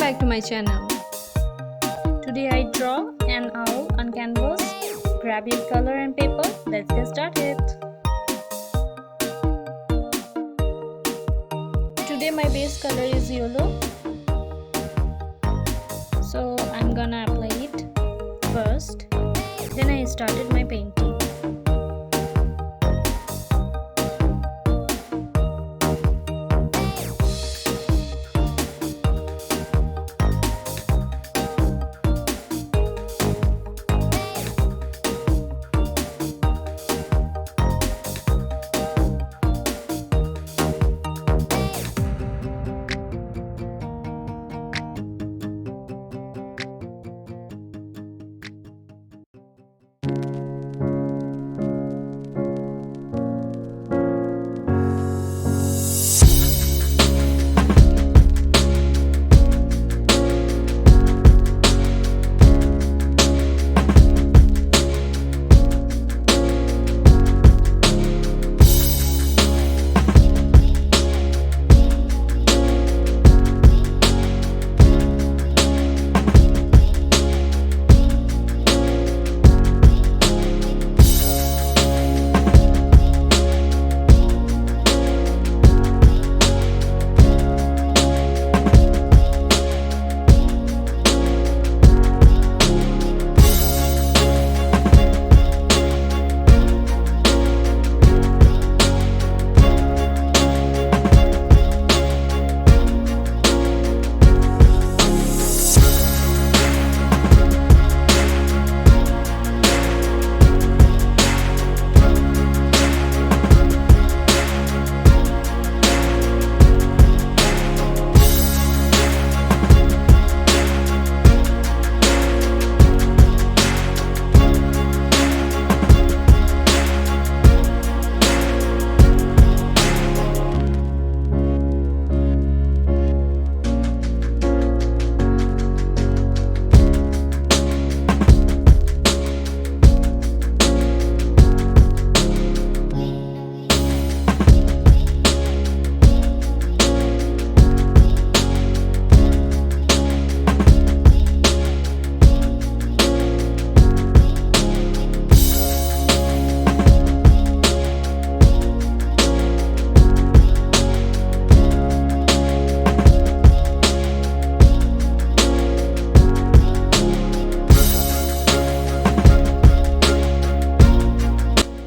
back to my channel. Today I draw an owl on canvas. Grab your color and paper. Let's get started. Today my base color is yellow. So I'm gonna apply it first. Then I started my painting.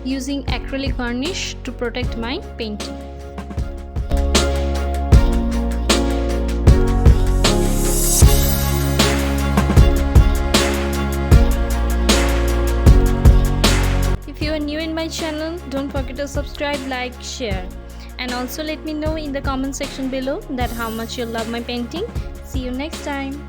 Using acrylic varnish to protect my painting. If you are new in my channel, don't forget to subscribe, like, share, and also let me know in the comment section below that how much you love my painting. See you next time.